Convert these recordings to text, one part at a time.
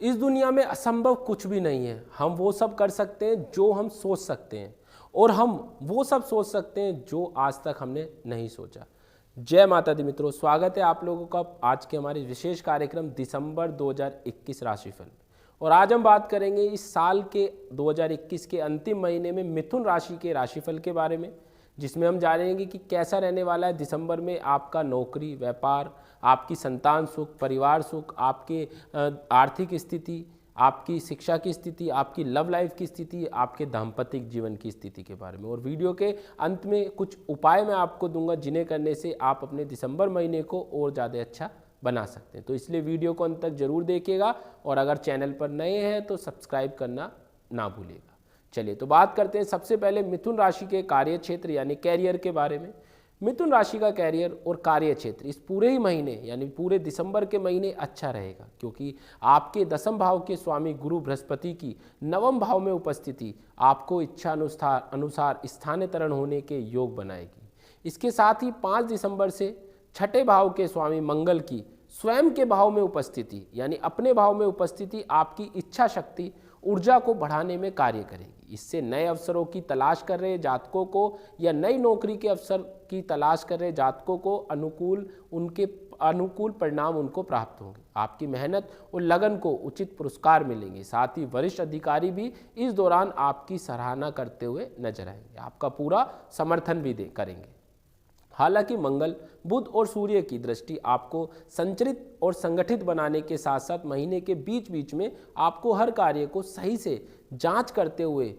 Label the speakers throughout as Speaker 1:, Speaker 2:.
Speaker 1: इस दुनिया में असंभव कुछ भी नहीं है। हम वो सब कर सकते हैं जो हम सोच सकते हैं, और हम वो सब सोच सकते हैं जो आज तक हमने नहीं सोचा। जय माता दी मित्रों, स्वागत है आप लोगों का आज के हमारे विशेष कार्यक्रम दिसंबर 2021 राशिफल। और आज हम बात करेंगे इस साल के 2021 के अंतिम महीने में मिथुन राशि के राशिफल के बारे में, जिसमें हम जानेंगे कि कैसा रहने वाला है दिसंबर में आपका नौकरी, व्यापार, आपकी संतान सुख, परिवार सुख, आपके आर्थिक स्थिति, आपकी शिक्षा की स्थिति, आपकी लव लाइफ की स्थिति, आपके दाम्पत्य जीवन की स्थिति के बारे में। और वीडियो के अंत में कुछ उपाय मैं आपको दूंगा जिन्हें करने से आप अपने दिसंबर महीने को और ज़्यादा अच्छा बना सकते हैं। तो इसलिए वीडियो को अंत तक जरूर देखिएगा, और अगर चैनल पर नए हैं तो सब्सक्राइब करना ना भूलिएगा। चलिए तो बात करते हैं सबसे पहले मिथुन राशि के कार्य क्षेत्र यानी कैरियर के बारे में। मिथुन राशि का कैरियर और कार्य क्षेत्र इस पूरे ही महीने यानी पूरे दिसंबर के महीने अच्छा रहेगा, क्योंकि आपके दसम भाव के स्वामी गुरु बृहस्पति की नवम भाव में उपस्थिति आपको इच्छा अनुसार स्थानांतरण होने के योग बनाएगी। इसके साथ ही 5 दिसंबर से छठे भाव के स्वामी मंगल की स्वयं के भाव में उपस्थिति यानी अपने भाव में उपस्थिति आपकी इच्छा शक्ति, ऊर्जा को बढ़ाने में कार्य करेगी। इससे नए अवसरों की तलाश कर रहे जातकों को या नई नौकरी के अवसर की तलाश कर रहे जातकों को अनुकूल परिणाम उनको प्राप्त होंगे। आपकी मेहनत और लगन को उचित पुरस्कार मिलेंगे। साथ ही वरिष्ठ अधिकारी भी इस दौरान आपकी सराहना करते हुए नजर आएंगे, आपका पूरा समर्थन भी करेंगे। हालांकि मंगल, बुध और सूर्य की दृष्टि आपको संचरित और संगठित बनाने के साथ साथ महीने के बीच बीच में आपको हर कार्य को सही से जांच करते हुए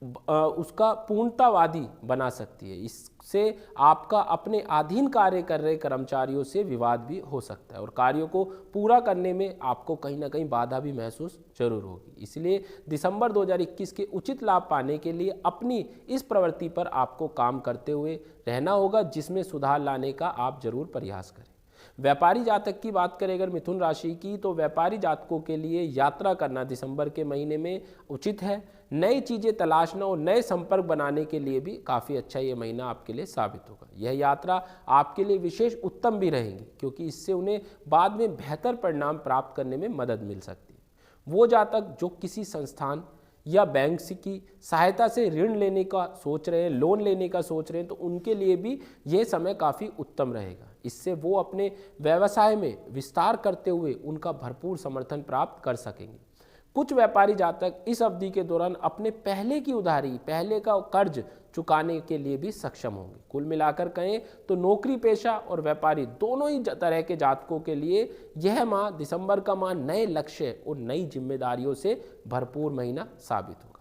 Speaker 1: उसका पूर्णतावादी बना सकती है। इससे आपका अपने अधीन कार्य कर रहे कर्मचारियों से विवाद भी हो सकता है, और कार्यों को पूरा करने में आपको कहीं ना कहीं बाधा भी महसूस जरूर होगी। इसलिए दिसंबर 2021 के उचित लाभ पाने के लिए अपनी इस प्रवृत्ति पर आपको काम करते हुए रहना होगा, जिसमें सुधार लाने का आप जरूर प्रयास करें। व्यापारी जातक की बात करें अगर मिथुन राशि की, तो व्यापारी जातकों के लिए यात्रा करना दिसंबर के महीने में उचित है। नई चीज़ें तलाशना और नए संपर्क बनाने के लिए भी काफ़ी अच्छा ये महीना आपके लिए साबित होगा। यह यात्रा आपके लिए विशेष उत्तम भी रहेगी, क्योंकि इससे उन्हें बाद में बेहतर परिणाम प्राप्त करने में मदद मिल सकती है। वो जातक जो किसी संस्थान या बैंक की सहायता से ऋण लेने का सोच रहे हैं, लोन लेने का सोच रहे हैं, तो उनके लिए भी यह समय काफ़ी उत्तम रहेगा। इससे वो अपने व्यवसाय में विस्तार करते हुए उनका भरपूर समर्थन प्राप्त कर सकेंगे। कुछ व्यापारी जातक इस अवधि के दौरान अपने पहले की उधारी, पहले का कर्ज चुकाने के लिए भी सक्षम होंगे। कुल मिलाकर कहें तो नौकरी पेशा और व्यापारी दोनों ही तरह के जातकों के लिए यह माह, दिसंबर का माह, नए लक्ष्य और नई जिम्मेदारियों से भरपूर महीना साबित होगा।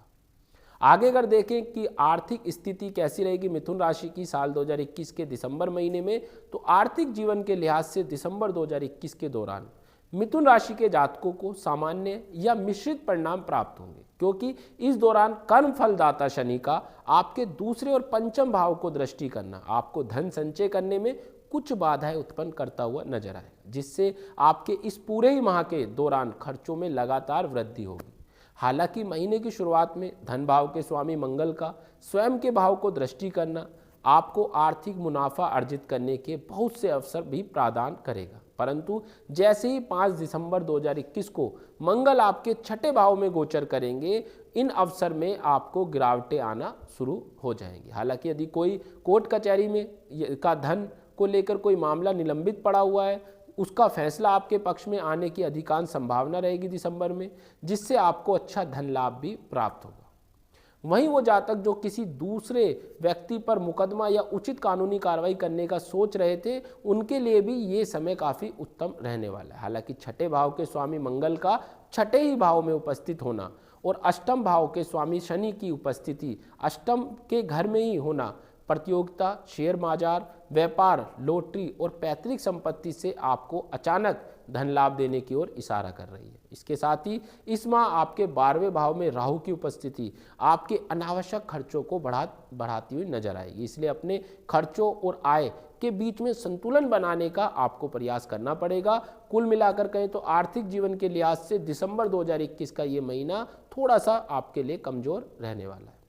Speaker 1: आगे अगर देखें कि आर्थिक स्थिति कैसी रहेगी मिथुन राशि की साल 2021 के दिसंबर महीने में, तो आर्थिक जीवन के लिहाज से दिसंबर 2021 के दौरान मिथुन राशि के जातकों को सामान्य या मिश्रित परिणाम प्राप्त होंगे, क्योंकि इस दौरान कर्म फलदाता शनि का आपके दूसरे और पंचम भाव को दृष्टि करना आपको धन संचय करने में कुछ बाधाएं उत्पन्न करता हुआ नजर आएगा, जिससे आपके इस पूरे ही माह के दौरान खर्चों में लगातार वृद्धि होगी। हालांकि महीने की शुरुआत में धन भाव के स्वामी मंगल का स्वयं के भाव को दृष्टि करना आपको आर्थिक मुनाफा अर्जित करने के बहुत से अवसर भी प्रदान करेगा, परंतु जैसे ही 5 दिसंबर 2021 को मंगल आपके छठे भाव में गोचर करेंगे, इन अवसर में आपको गिरावटें आना शुरू हो जाएंगी। हालांकि यदि कोई कोर्ट कचहरी में का धन को लेकर कोई मामला निलंबित पड़ा हुआ है, उसका फैसला आपके पक्ष में आने की अधिकांश संभावना रहेगी दिसंबर में, जिससे आपको अच्छा धन लाभ भी प्राप्त होगा। वहीं वो जातक जो किसी दूसरे व्यक्ति पर मुकदमा या उचित कानूनी कार्रवाई करने का सोच रहे थे, उनके लिए भी ये समय काफ़ी उत्तम रहने वाला है। हालांकि छठे भाव के स्वामी मंगल का छठे ही भाव में उपस्थित होना और अष्टम भाव के स्वामी शनि की उपस्थिति अष्टम के घर में ही होना प्रतियोगिता, शेयर बाजार, व्यापार, लॉटरी और पैतृक संपत्ति से आपको अचानक धन लाभ देने की ओर इशारा कर रही है। इसके साथ ही इस माह आपके 12वें भाव में राहु की उपस्थिति आपके अनावश्यक खर्चों को बढ़ाती हुई नजर आएगी। इसलिए अपने खर्चों और आय के बीच में संतुलन बनाने का आपको प्रयास करना पड़ेगा। कुल मिलाकर कहें तो आर्थिक जीवन के लिहाज से दिसंबर 2021 का ये महीना थोड़ा सा आपके लिए कमजोर रहने वाला है।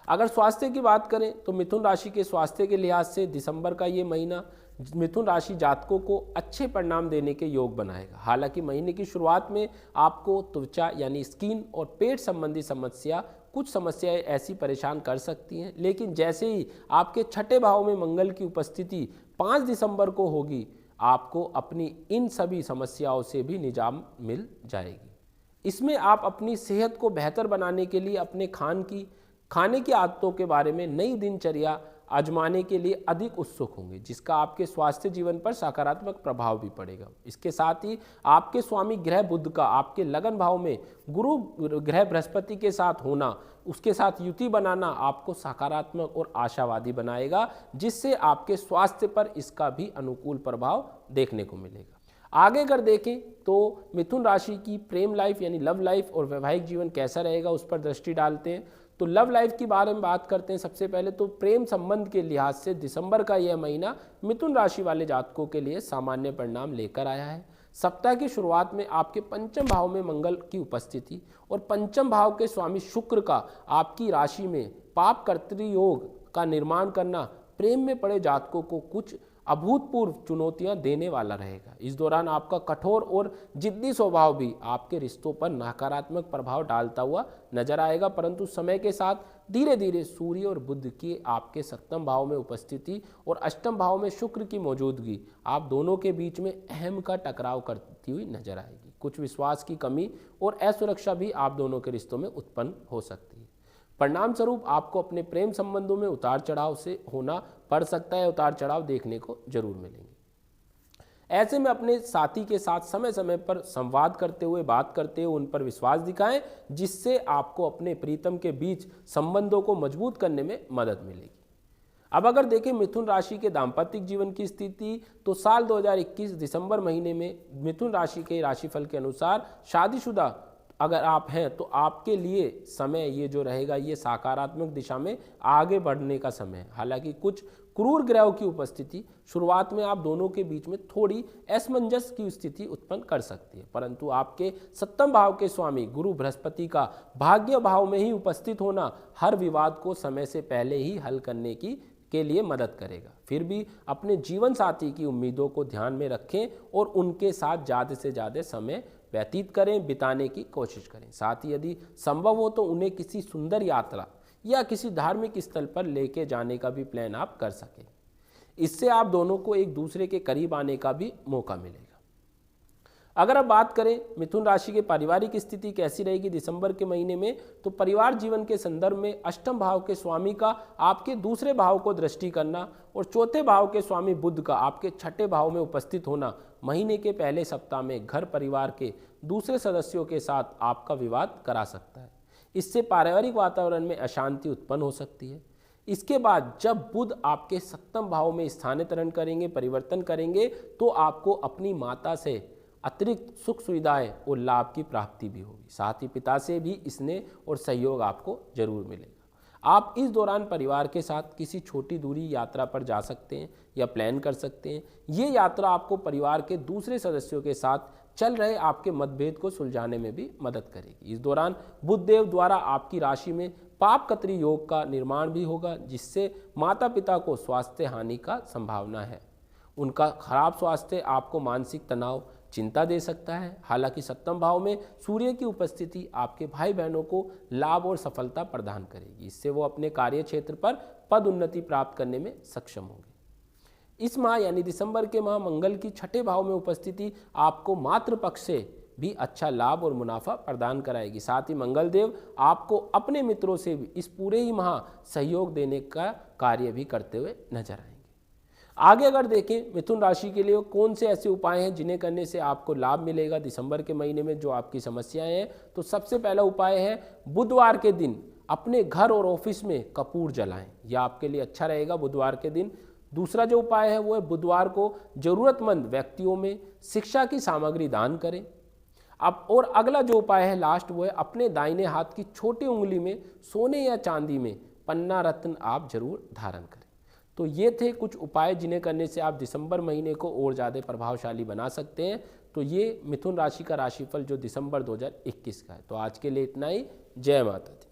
Speaker 1: अगर स्वास्थ्य की बात करें तो मिथुन राशि के स्वास्थ्य के लिहाज से दिसंबर का ये महीना मिथुन राशि जातकों को अच्छे परिणाम देने के योग बनाएगा। हालांकि महीने की शुरुआत में आपको त्वचा यानी स्किन और पेट संबंधी कुछ समस्याएं ऐसी परेशान कर सकती हैं, लेकिन जैसे ही आपके छठे भाव में मंगल की उपस्थिति 5 दिसंबर को होगी, आपको अपनी इन सभी समस्याओं से भी निजात मिल जाएगी। इसमें आप अपनी सेहत को बेहतर बनाने के लिए अपने खाने की आदतों के बारे में नई दिनचर्या आजमाने के लिए अधिक उत्सुक होंगे, जिसका आपके स्वास्थ्य जीवन पर सकारात्मक प्रभाव भी पड़ेगा। इसके साथ ही आपके स्वामी ग्रह बुध का आपके लगन भाव में गुरु ग्रह बृहस्पति के साथ होना, उसके साथ युति बनाना आपको सकारात्मक और आशावादी बनाएगा, जिससे आपके स्वास्थ्य पर इसका भी अनुकूल प्रभाव देखने को मिलेगा। आगे अगर देखें तो मिथुन राशि की प्रेम लाइफ यानी लव लाइफ और वैवाहिक जीवन कैसा रहेगा, उस पर दृष्टि डालते हैं। तो लव लाइफ के बारे में बात करते हैं। सबसे पहले तो प्रेम संबंध के लिहाज से दिसंबर का यह महीना मिथुन राशि वाले जातकों के लिए सामान्य परिणाम लेकर आया है। सप्ताह की शुरुआत में आपके पंचम भाव में मंगल की उपस्थिति और पंचम भाव के स्वामी शुक्र का आपकी राशि में पाप कर्तृयोग का निर्माण करना प्रेम में पड़े जातकों को कुछ अभूतपूर्व चुनौतियां देने वाला रहेगा। इस दौरान आपका कठोर और जिद्दी स्वभाव भी आपके रिश्तों पर नकारात्मक प्रभाव डालता हुआ नजर आएगा, परंतु समय के साथ धीरे धीरे सूर्य और बुध की आपके सप्तम भाव में उपस्थिति और अष्टम भाव में शुक्र की मौजूदगी आप दोनों के बीच में अहम का टकराव करती हुई नजर आएगी। कुछ विश्वास की कमी और असुरक्षा भी आप दोनों के रिश्तों में उत्पन्न हो सकती है। परिणाम स्वरूप आपको अपने प्रेम संबंधों में उतार चढ़ाव से होना पड़ सकता है, उतार चढ़ाव देखने को जरूर मिलेंगे। ऐसे में अपने साथी के साथ समय समय पर संवाद करते हुए, बात करते हुए उन पर विश्वास दिखाएं, जिससे आपको अपने प्रीतम के बीच संबंधों को मजबूत करने में मदद मिलेगी। अब अगर देखें मिथुन राशि के दाम्पत्य जीवन की स्थिति, तो साल 2021 दिसंबर महीने में मिथुन राशि के राशिफल के अनुसार शादीशुदा अगर आप हैं तो आपके लिए समय ये जो रहेगा ये सकारात्मक दिशा में आगे बढ़ने का समय है। हालांकि कुछ क्रूर ग्रहों की उपस्थिति शुरुआत में आप दोनों के बीच में थोड़ी असमंजस की स्थिति उत्पन्न कर सकती है, परंतु आपके सप्तम भाव के स्वामी गुरु बृहस्पति का भाग्य भाव में ही उपस्थित होना हर विवाद को समय से पहले ही हल करने के लिए मदद करेगा। फिर भी अपने जीवन साथी की उम्मीदों को ध्यान में रखें और उनके साथ ज़्यादा से ज़्यादा समय व्यतीत करें, बिताने की कोशिश करें। साथ ही यदि संभव हो तो उन्हें किसी सुंदर यात्रा या किसी धार्मिक स्थल पर लेके जाने का भी प्लान आप कर सकें। इससे आप दोनों को एक दूसरे के करीब आने का भी मौका मिलेगा। अगर आप बात करें मिथुन राशि के पारिवारिक स्थिति कैसी रहेगी दिसंबर के महीने में, तो परिवार जीवन के संदर्भ में अष्टम भाव के स्वामी का आपके दूसरे भाव को दृष्टि करना और चौथे भाव के स्वामी बुध का आपके छठे भाव में उपस्थित होना महीने के पहले सप्ताह में घर परिवार के दूसरे सदस्यों के साथ आपका विवाद करा सकता है। इससे पारिवारिक वातावरण में अशांति उत्पन्न हो सकती है। इसके बाद जब बुध आपके सप्तम भाव में स्थानांतरण करेंगे, परिवर्तन करेंगे, तो आपको अपनी माता से अतिरिक्त सुख सुविधाएं और लाभ की प्राप्ति भी होगी। साथ ही पिता से भी स्नेह और सहयोग आपको जरूर मिलेगा। आप इस दौरान परिवार के साथ किसी छोटी दूरी यात्रा पर जा सकते हैं या प्लान कर सकते हैं। ये यात्रा आपको परिवार के दूसरे सदस्यों के साथ चल रहे आपके मतभेद को सुलझाने में भी मदद करेगी। इस दौरान बुध देव द्वारा आपकी राशि में पाप कत्री योग का निर्माण भी होगा, जिससे माता पिता को स्वास्थ्य हानि का संभावना है। उनका खराब स्वास्थ्य आपको मानसिक तनाव, चिंता दे सकता है। हालांकि सप्तम भाव में सूर्य की उपस्थिति आपके भाई बहनों को लाभ और सफलता प्रदान करेगी। इससे वो अपने कार्य क्षेत्र पर पद उन्नति प्राप्त करने में सक्षम होंगे। इस माह यानी दिसंबर के माह मंगल की छठे भाव में उपस्थिति आपको मातृ पक्ष से भी अच्छा लाभ और मुनाफा प्रदान कराएगी। साथ ही मंगल देव आपको अपने मित्रों से भी इस पूरे ही माह सहयोग देने का कार्य भी करते हुए नजर आएंगे। आगे अगर देखें मिथुन राशि के लिए कौन से ऐसे उपाय हैं जिन्हें करने से आपको लाभ मिलेगा दिसंबर के महीने में जो आपकी समस्याएं हैं, तो सबसे पहला उपाय है बुधवार के दिन अपने घर और ऑफिस में कपूर जलाएं। यह आपके लिए अच्छा रहेगा बुधवार के दिन। दूसरा जो उपाय है वो है बुधवार को जरूरतमंद व्यक्तियों में शिक्षा की सामग्री दान करें। अब और अगला जो उपाय है लास्ट, वो है अपने दाहिने हाथ की छोटी उंगली में सोने या चांदी में पन्ना रत्न आप जरूर धारण करें। तो ये थे कुछ उपाय जिन्हें करने से आप दिसंबर महीने को और ज़्यादा प्रभावशाली बना सकते हैं। तो ये मिथुन राशि का राशिफल जो दिसंबर 2021 का है। तो आज के लिए इतना ही। जय माता दी।